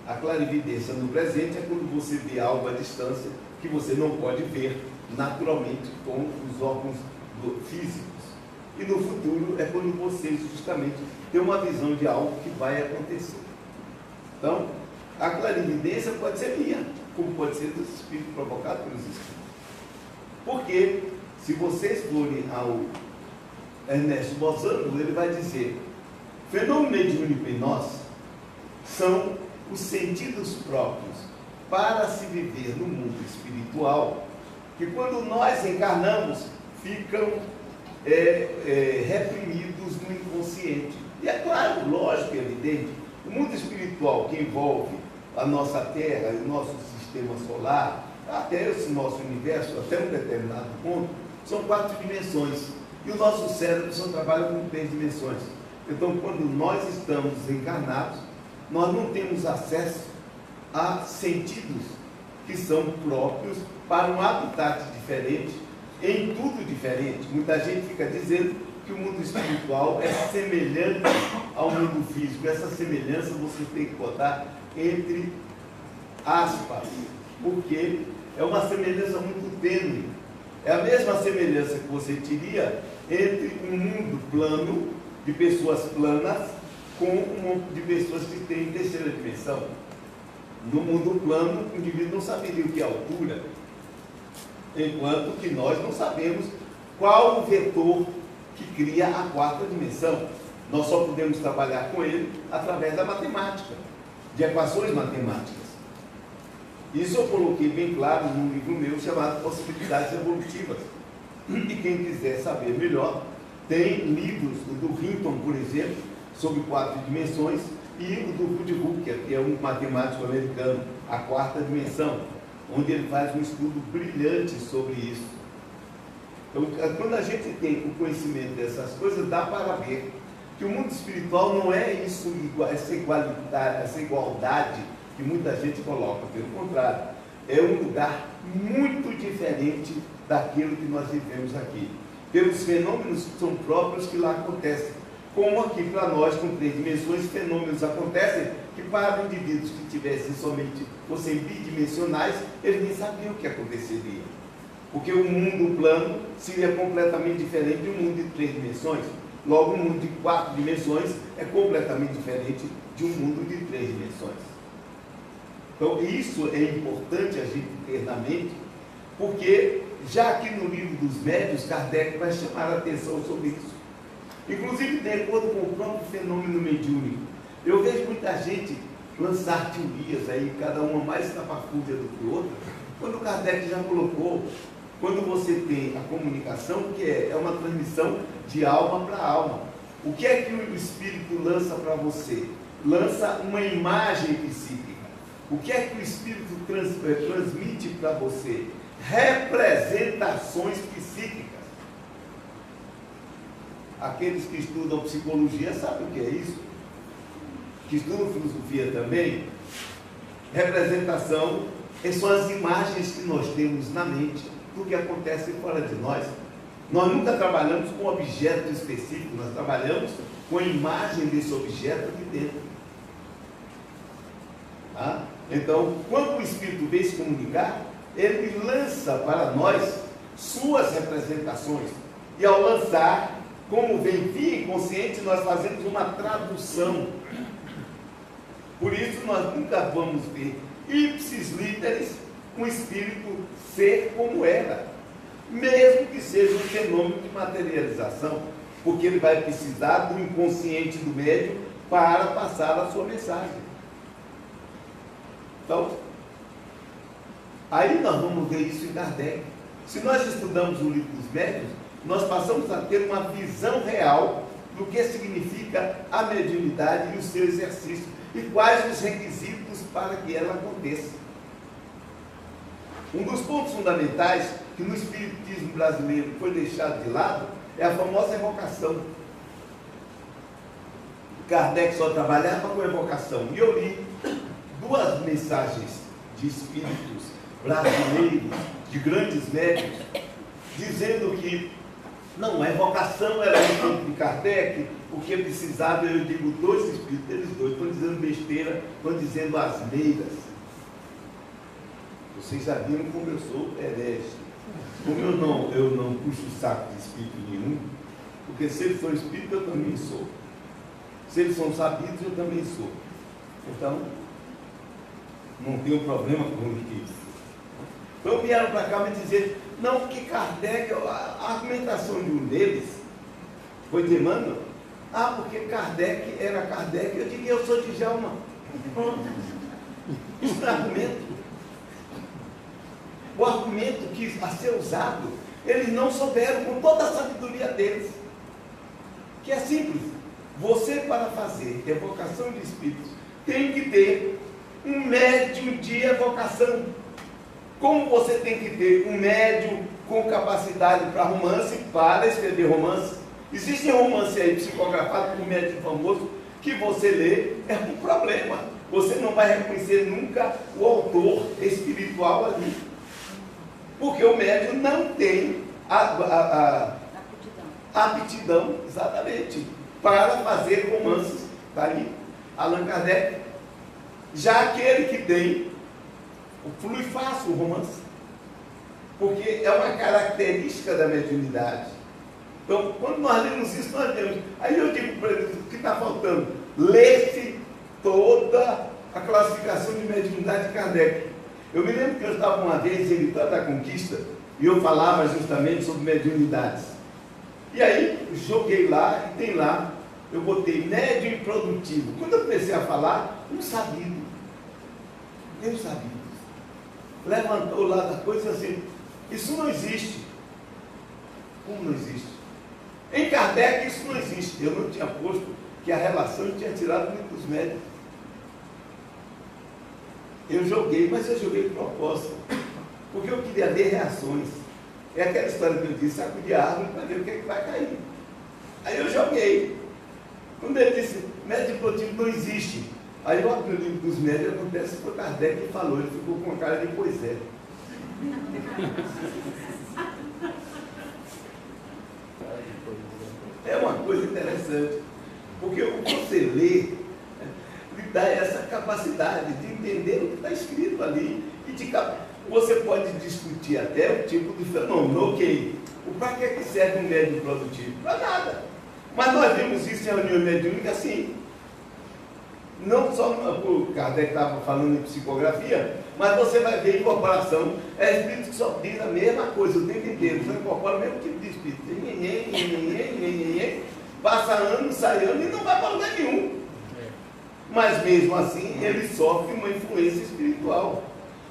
Speaker 3: A clarividência no presente é quando você vê algo à distância que você não pode ver naturalmente com os órgãos físicos. E no futuro é quando você justamente tem uma visão de algo que vai acontecer. Então, a clarividência pode ser minha, como pode ser dos espíritos provocados pelos espíritos. Porque, se vocês forem ao Ernesto Bozano, ele vai dizer: fenômeno mediúnico em nós são os sentidos próprios para se viver no mundo espiritual, que quando nós encarnamos, ficam reprimidos no inconsciente. E é claro, lógico, evidente, o mundo espiritual que envolve a nossa Terra e o nosso sistema solar, até esse nosso universo, até um determinado ponto, são 4 dimensões. E o nosso cérebro só trabalha com 3 dimensões. Então, quando nós estamos encarnados, nós não temos acesso a sentidos que são próprios para um habitat diferente, em tudo diferente. Muita gente fica dizendo que o mundo espiritual é semelhante ao mundo físico. Essa semelhança você tem que botar entre aspas, porque é uma semelhança muito tênue. É a mesma semelhança que você teria entre um mundo plano, de pessoas planas, com um monte de pessoas que têm terceira dimensão. No mundo plano, o indivíduo não saberia o que é altura, enquanto que nós não sabemos qual o vetor que cria a 4ª dimensão. Nós só podemos trabalhar com ele através da matemática, de equações matemáticas. Isso eu coloquei bem claro num livro meu chamado Possibilidades Evolutivas. E quem quiser saber melhor, tem livros do Hinton, por exemplo, sobre 4 dimensões, e o do Rudolf, que é um matemático americano, a 4ª dimensão, onde ele faz um estudo brilhante sobre isso. Então, quando a gente tem o conhecimento dessas coisas, dá para ver que o mundo espiritual não é isso, essa igualdade que muita gente coloca. Pelo contrário, é um lugar muito diferente daquilo que nós vivemos aqui, pelos fenômenos que são próprios que lá acontecem. Como aqui para nós, com 3 dimensões, fenômenos acontecem que para indivíduos que tivessem fossem bidimensionais, eles nem sabiam o que aconteceria. Porque o mundo plano seria completamente diferente de um mundo de 3 dimensões. Logo, um mundo de 4 dimensões é completamente diferente de um mundo de 3 dimensões. Então, isso é importante a gente ter na mente, porque já aqui no livro dos médiuns, Kardec vai chamar a atenção sobre isso. Inclusive, de acordo com o próprio fenômeno mediúnico. Eu vejo muita gente lançar teorias aí, cada uma mais estapafúrdia do que outra, quando Kardec já colocou, quando você tem a comunicação, que é uma transmissão de alma para alma. O que é que o Espírito lança para você? Lança uma imagem psíquica. O que é que o Espírito transmite para você? Representações psíquicas. Aqueles que estudam psicologia sabem o que é isso? Que estudam filosofia também. Representação são as imagens que nós temos na mente do que acontece fora de nós. Nós nunca trabalhamos com um objeto específico, nós trabalhamos com a imagem desse objeto aqui dentro. Tá? Então, quando o Espírito vem se comunicar, ele lança para nós suas representações. E ao lançar, como vem via inconsciente, nós fazemos uma tradução. Por isso nós nunca vamos ver ipsis literis um espírito ser como era, mesmo que seja um fenômeno de materialização, porque ele vai precisar do inconsciente do médium para passar a sua mensagem. Então, aí nós vamos ver isso em Kardec. Se nós estudamos o livro dos médiuns, nós passamos a ter uma visão real do que significa a mediunidade e o seu exercício, e quais os requisitos para que ela aconteça. Um dos pontos fundamentais que no espiritismo brasileiro foi deixado de lado é a famosa evocação. Kardec só trabalhava com evocação. E eu li 2 mensagens de espíritos brasileiros, de grandes médicos, dizendo que não, a evocação era o ponto de Kardec, o que precisava, eu digo, 2 espíritos, eles 2 estão dizendo besteira, estão dizendo asneiras. Vocês já viram como eu sou herege. Como eu não puxo o saco de espírito nenhum, porque se eles são espíritos, eu também sou. Se eles são sabidos, eu também sou. Então, não tenho problema com isso. Então vieram para cá me dizer, não, porque Kardec, a argumentação de um deles foi de Emmanuel, porque Kardec era Kardec, eu digo, eu sou Djalma. Isso não é argumento. O argumento que a ser usado, eles não souberam com toda a sabedoria deles, que é simples. Você, para fazer evocação de espíritos, tem que ter um médium de evocação. Como você tem que ter um médium com capacidade para romance, para escrever romance. Existem romances aí psicografados por um médium famoso que você lê, é um problema. Você não vai reconhecer nunca o autor espiritual ali. Porque o médium não tem a aptidão, exatamente, para fazer romances. Está aí, Allan Kardec. Já aquele que tem, flui fácil o romance, porque é uma característica da mediunidade. Então, quando nós lemos isso, nós temos. Aí eu digo para eles, o que está faltando? Lê-se toda a classificação de mediunidade de Kardec. Eu me lembro que eu estava uma vez em Vitória da Conquista, e eu falava justamente sobre mediunidades. E aí, joguei lá, e tem lá, eu botei médium improdutivo. Quando eu comecei a falar, um sabido. Eu sabia. Levantou lá da coisa assim, isso não existe. Como não existe? Em Kardec isso não existe. Eu não tinha posto que a relação eu tinha tirado muito dos médicos. Eu joguei, mas eu joguei de propósito, porque eu queria ver reações. É aquela história que eu disse, sacudir a árvore para ver o que é que vai cair. Aí eu joguei. Quando ele disse, médium improdutivo não existe. Aí eu abri o livro dos médios, acontece que foi Kardec que falou, ele ficou com a cara de pois é. É uma coisa interessante, porque o que você lê lhe dá essa capacidade de entender o que está escrito ali. E você pode discutir até o tipo de fenômeno, ok. Para que serve um médium produtivo? Para nada. Mas nós vimos isso em reunião mediúnica assim. Não só o Kardec estava falando em psicografia, mas você vai ver incorporação. É espírito que só diz a mesma coisa o tempo inteiro. Você incorpora o mesmo tipo de espírito. Passa ano, sai ano e não vai para lugar nenhum. Mas mesmo assim, ele sofre uma influência espiritual.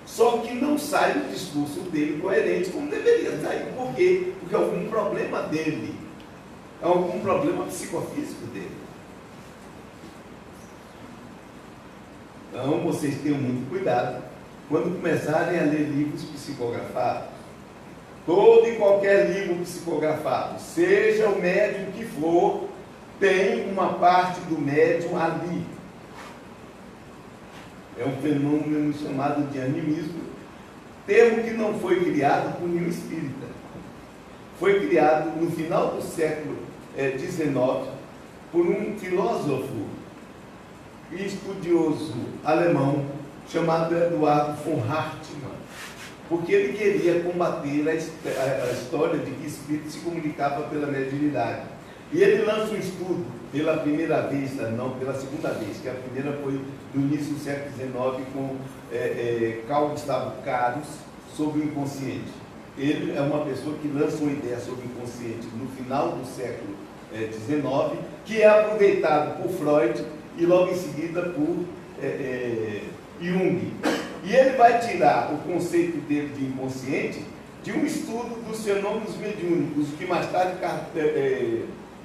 Speaker 3: Só que não sai o discurso dele coerente como deveria sair. Por quê? Porque é algum problema dele. É algum problema psicofísico dele. Então, vocês tenham muito cuidado quando começarem a ler livros psicografados. Todo e qualquer livro psicografado, seja o médium que for, tem uma parte do médium ali. É um fenômeno chamado de animismo, termo que não foi criado por nenhum espírita. Foi criado no final do século XIX por um filósofo e estudioso alemão chamado Eduardo von Hartmann, porque ele queria combater a história de que espírito se comunicava pela mediunidade. E ele lança um estudo pela primeira vez, não, pela segunda vez, que a primeira foi no início do século XIX com Carl Gustavo Caros, sobre o inconsciente. Ele é uma pessoa que lança uma ideia sobre o inconsciente no final do século XIX, que é aproveitado por Freud e logo em seguida por Jung. E ele vai tirar o conceito dele de inconsciente de um estudo dos fenômenos mediúnicos, que mais tarde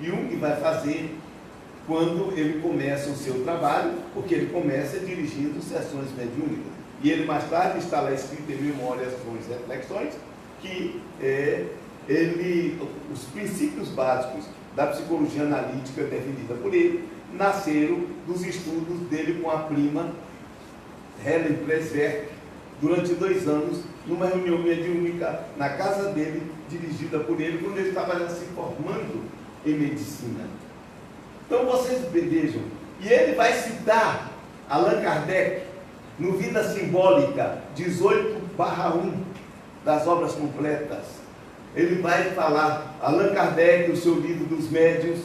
Speaker 3: Jung vai fazer quando ele começa o seu trabalho, porque ele começa dirigindo sessões mediúnicas. E ele mais tarde está lá escrito em Memórias, Ações e Reflexões, que os princípios básicos da psicologia analítica definida por ele nasceram dos estudos dele com a prima Helen Presberg, durante 2 anos, numa reunião mediúnica na casa dele, dirigida por ele, quando ele estava já se formando em medicina. Então vocês vejam, e ele vai citar Allan Kardec no Vida Simbólica 18/1 das obras completas. Ele vai falar, Allan Kardec, o seu livro dos médiuns.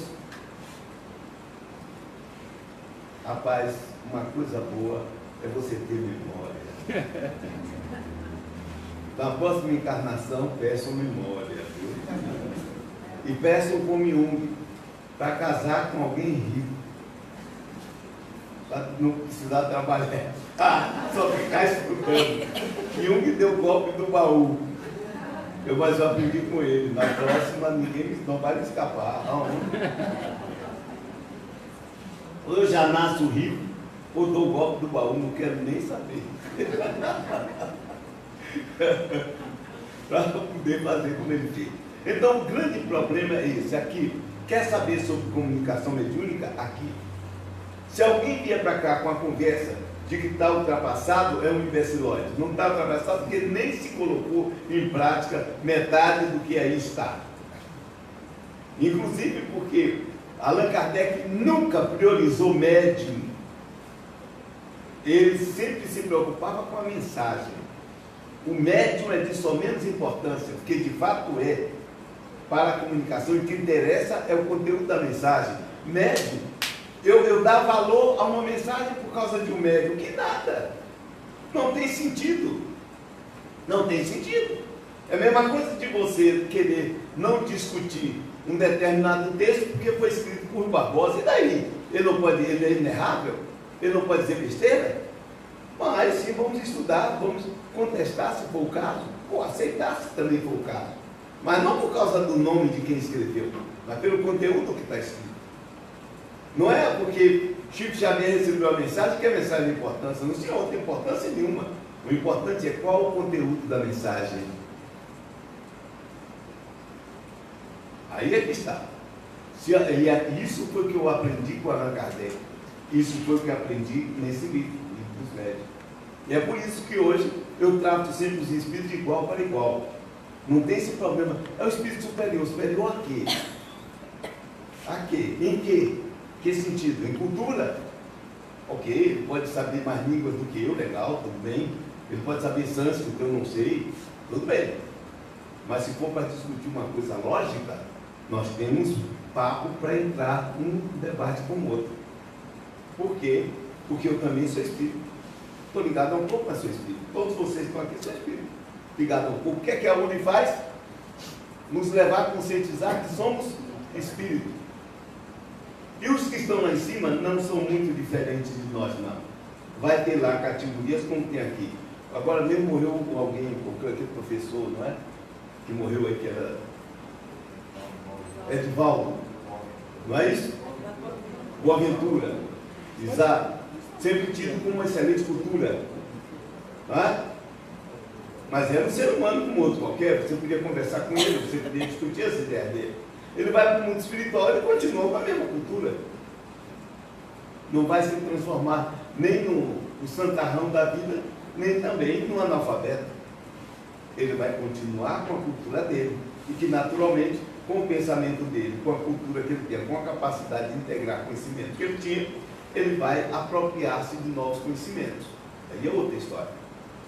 Speaker 3: Rapaz, uma coisa boa é você ter memória. Na próxima encarnação, peçam memória, viu? E peçam como Jung, para casar com alguém rico, para não precisar trabalhar, só ficar escutando. Jung deu o golpe do baú. Mas eu aprendi com ele. Na próxima, ninguém não vai me escapar. Ou eu já nasço rico, ou dou o golpe do baú, não quero nem saber. Para poder fazer como ele fez. Então, o grande problema é esse. Aqui, quer saber sobre comunicação mediúnica? Aqui. Se alguém vier para cá com a conversa de que está ultrapassado, é um imbecilóide. Não está ultrapassado porque nem se colocou em prática metade do que aí está. Inclusive porque Allan Kardec nunca priorizou médium. Ele sempre se preocupava com a mensagem. O médium é de só menos importância, porque de fato é para a comunicação, e o que interessa é o conteúdo da mensagem. Médium, eu dar valor a uma mensagem por causa de um médium, que nada, não tem sentido, não tem sentido. É a mesma coisa de você querer não discutir um determinado texto porque foi escrito por Barbosa, e daí? Ele é inerrável? Ele não pode dizer besteira? Mas sim, vamos estudar, vamos contestar se for o caso, ou aceitar se também for o caso. Mas não por causa do nome de quem escreveu, mas pelo conteúdo que está escrito. Não é porque Chico Xavier recebeu a mensagem que a mensagem tem importância, não tem outra importância nenhuma. O importante é qual o conteúdo da mensagem. Aí é que está. Isso foi o que eu aprendi com Allan Kardec. Isso foi o que eu aprendi nesse livro dos médiuns. E é por isso que hoje eu trato sempre os espíritos de igual para igual. Não tem esse problema. É o espírito superior. Superior a quê? A quê? Em quê? Que sentido? Em cultura? Ok, ele pode saber mais línguas do que eu, legal, tudo bem. Ele pode saber sânscrito, que eu não sei, tudo bem. Mas se for para discutir uma coisa lógica, nós temos papo para entrar um debate com o outro. Por quê? Porque eu também sou espírito. Estou ligado a um pouco, mas sou espírito. Todos vocês que estão aqui são espírito. Ligado a um pouco. O que é que a UNI faz? Nos levar a conscientizar que somos espírito. E os que estão lá em cima não são muito diferentes de nós, não. Vai ter lá categorias como tem aqui. Agora mesmo morreu alguém, aquele professor, não é? Que morreu aí, que era Edivaldo. Não é isso? Boaventura, Isaac, sempre tido com uma excelente cultura. Não é? Mas era um ser humano como outro qualquer, você podia conversar com ele, você podia discutir as ideias dele. Ele vai para o mundo espiritual e continua com a mesma cultura. Não vai se transformar nem no santarrão da vida, nem também no analfabeto. Ele vai continuar com a cultura dele, e que naturalmente, com o pensamento dele, com a cultura que ele tem, com a capacidade de integrar conhecimento que ele tinha, ele vai apropriar-se de novos conhecimentos. Aí é outra história.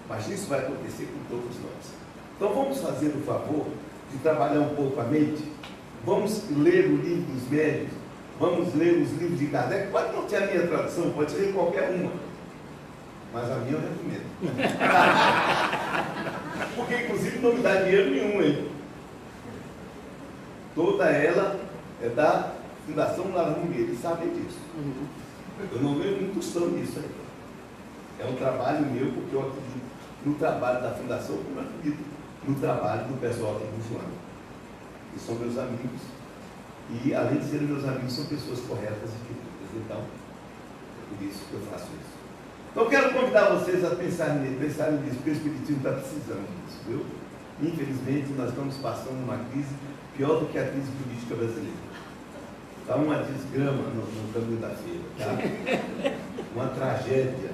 Speaker 3: Mas isso vai acontecer com todos nós. Então vamos fazer o favor de trabalhar um pouco a mente. Vamos ler o livro dos médios. Vamos ler os livros de Kardec. Pode não ter a minha tradução, pode ser qualquer uma. Mas a minha eu recomendo. Porque inclusive não me dá dinheiro nenhum, hein? Toda ela é da Fundação Lara Mungueira, eles sabem disso. Eu não vejo muito tostão nisso aí. É um trabalho meu, porque eu acredito no trabalho da Fundação, como eu acredito no trabalho do pessoal aqui do João. Que são meus amigos. E, além de serem meus amigos, são pessoas corretas e queridas. Então, é por isso que eu faço isso. Então, eu quero convidar vocês a pensarem nisso, porque o Espiritismo está precisando disso, viu? Infelizmente, nós estamos passando uma crise pior do que a crise política brasileira. Está uma desgrama no caminho da feira, tá? Uma tragédia,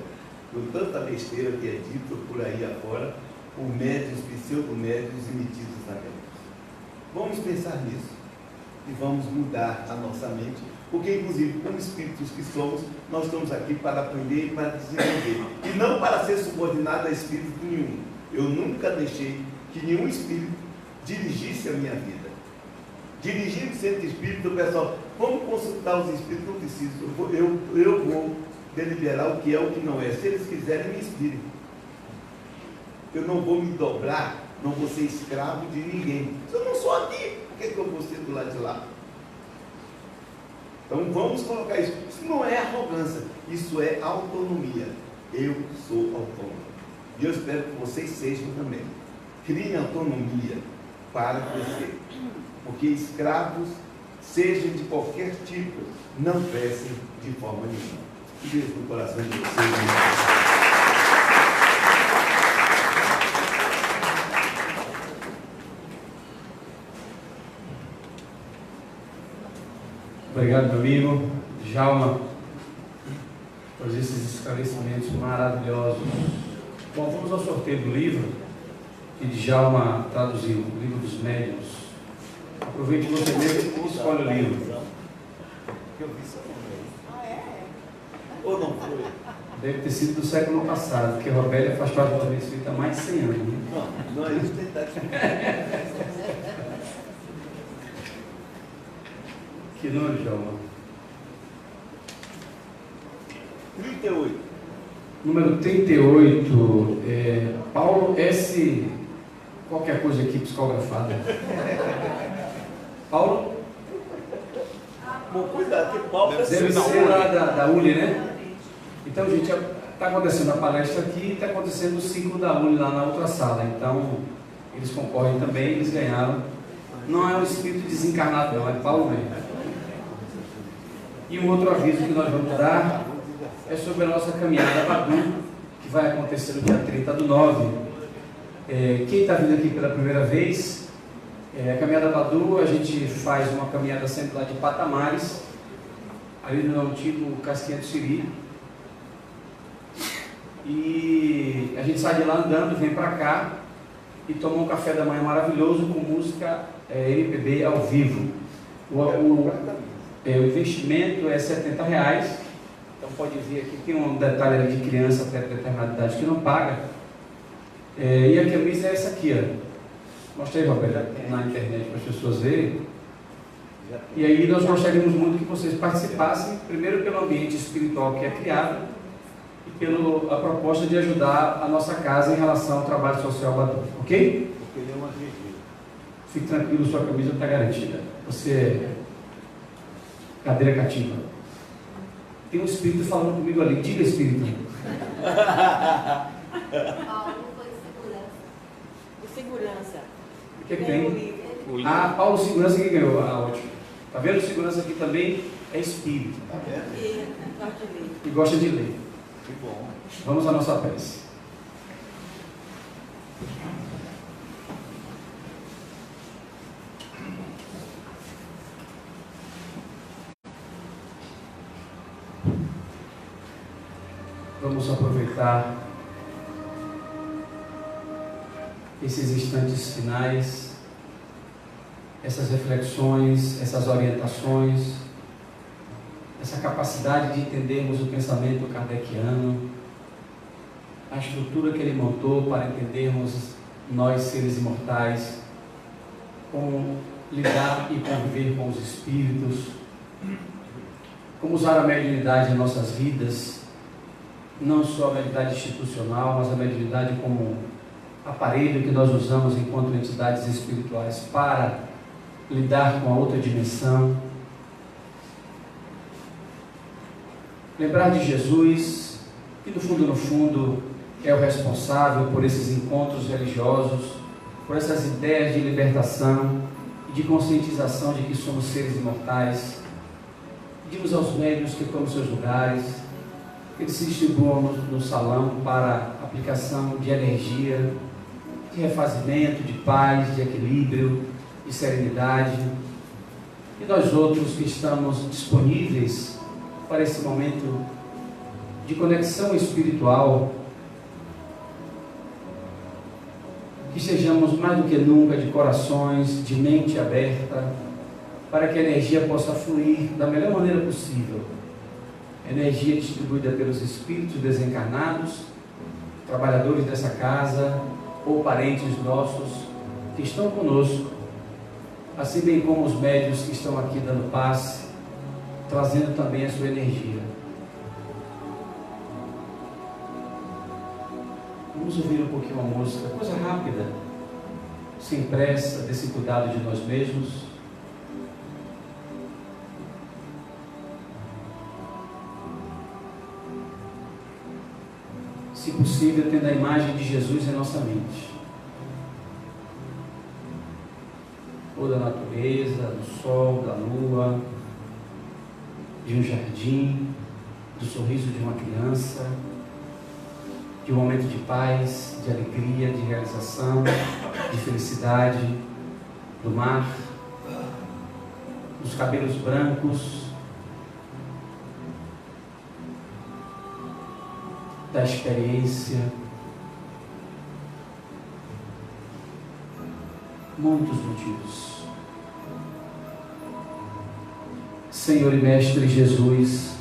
Speaker 3: por tanta besteira que é dita por aí afora, por médios, pseudo-médios emitidos na cabeça. Vamos pensar nisso e vamos mudar a nossa mente, porque, inclusive, como espíritos que somos, nós estamos aqui para aprender e para desenvolver, e não para ser subordinado a espírito nenhum. Eu nunca deixei que nenhum espírito dirigisse a minha vida. Dirigir o centro espírita, o pessoal, vamos consultar os espíritos, não preciso, eu vou deliberar o que é o que não é. Se eles quiserem, me inspirem. Eu não vou me dobrar, não vou ser escravo de ninguém. Se eu não sou aqui, por que eu vou ser do lado de lá? Então vamos colocar isso. Isso não é arrogância, isso é autonomia. Eu sou autônomo. E eu espero que vocês sejam também. Criem autonomia para crescer. Porque escravos, sejam de qualquer tipo, não crescem de forma nenhuma. Que Deus no coração de vocês.
Speaker 2: Obrigado, meu amigo Djalma, por esses esclarecimentos maravilhosos. Bom, vamos ao sorteio do livro que Djalma traduziu, o livro dos médiuns. Aproveite você mesmo e escolhe o livro.
Speaker 3: Eu vi isso também. Ou não foi?
Speaker 2: Deve ter sido do século passado, porque a Robélia faz parte do movimento espírita há mais de 100 anos. Né?
Speaker 3: Não é isso que ele está dizendo.
Speaker 2: Que número, Djalma?
Speaker 3: 38.
Speaker 2: Número 38, Paulo S. Qualquer coisa aqui psicografada. Paulo?
Speaker 3: Bom, cuidado, que Paulo
Speaker 2: Deve ser lá da Uli, né? Então, gente, está acontecendo a palestra aqui e está acontecendo o ciclo da Uli lá na outra sala. Então, eles concorrem também, eles ganharam. Não é um espírito desencarnado, não, é Paulo mesmo. E um outro aviso que nós vamos dar é sobre a nossa caminhada Badu, que vai acontecer no dia 30/9. Quem está vindo aqui pela primeira vez, a caminhada Badu, a gente faz uma caminhada sempre lá de Patamares, ali no antigo Casquinha do Siri. E a gente sai de lá andando, vem para cá e toma um café da manhã maravilhoso com música MPB ao vivo. O investimento é R$70, então pode vir aqui, tem um detalhe ali de criança até determinada idade que não paga. E a camisa é essa aqui, ó. Mostrei, Roberto, na internet para as pessoas verem. E aí nós gostaríamos muito que vocês participassem, primeiro pelo ambiente espiritual que é criado e pela proposta de ajudar a nossa casa em relação ao trabalho social Badu, ok?
Speaker 3: Porque ele é uma GG.
Speaker 2: Fique tranquilo, sua camisa está garantida. Você é cadeira cativa. Tem um espírito falando comigo ali. Diga, espírito.
Speaker 4: Paulo foi segurança. De segurança.
Speaker 2: O que tem? Paulo Segurança que ganhou. Ótimo. Está vendo? Segurança aqui também é espírito.
Speaker 3: Tá vendo?
Speaker 1: E gosta de ler.
Speaker 2: E gosta de ler.
Speaker 3: Que bom.
Speaker 2: Vamos à nossa prece. Vamos aproveitar esses instantes finais, essas reflexões, essas orientações, essa capacidade de entendermos o pensamento kardeciano, a estrutura que ele montou para entendermos nós, seres imortais, como lidar e conviver com os espíritos, como usar a mediunidade em nossas vidas, não só a mediunidade institucional, mas a mediunidade como aparelho que nós usamos enquanto entidades espirituais para lidar com a outra dimensão. Lembrar de Jesus, que no fundo é o responsável por esses encontros religiosos, por essas ideias de libertação e de conscientização de que somos seres imortais. Pedimos aos médiuns que tomam seus lugares, que eles se distribuam no salão para aplicação de energia, de refazimento, de paz, de equilíbrio, de serenidade. E nós outros que estamos disponíveis para esse momento de conexão espiritual, que sejamos mais do que nunca de corações, de mente aberta, para que a energia possa fluir da melhor maneira possível. Energia distribuída pelos espíritos desencarnados, trabalhadores dessa casa ou parentes nossos que estão conosco, assim bem como os médiuns que estão aqui dando passe, trazendo também a sua energia. Vamos ouvir um pouquinho a música, coisa rápida, sem pressa, desse cuidado de nós mesmos. Se possível, tendo a imagem de Jesus em nossa mente, ou da natureza, do sol, da lua, de um jardim, do sorriso de uma criança, de um momento de paz, de alegria, de realização, de felicidade, do mar, dos cabelos brancos, da experiência, muitos motivos. Senhor e Mestre Jesus,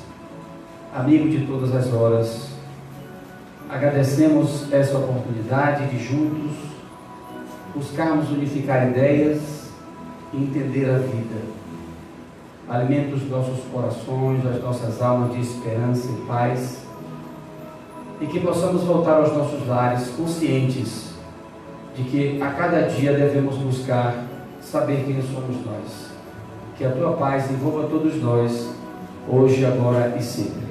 Speaker 2: amigo de todas as horas, agradecemos essa oportunidade de juntos buscarmos unificar ideias e entender a vida. Alimenta os nossos corações, as nossas almas de esperança e paz, e que possamos voltar aos nossos lares conscientes de que a cada dia devemos buscar saber quem somos nós. Que a tua paz envolva todos nós, hoje, agora e sempre.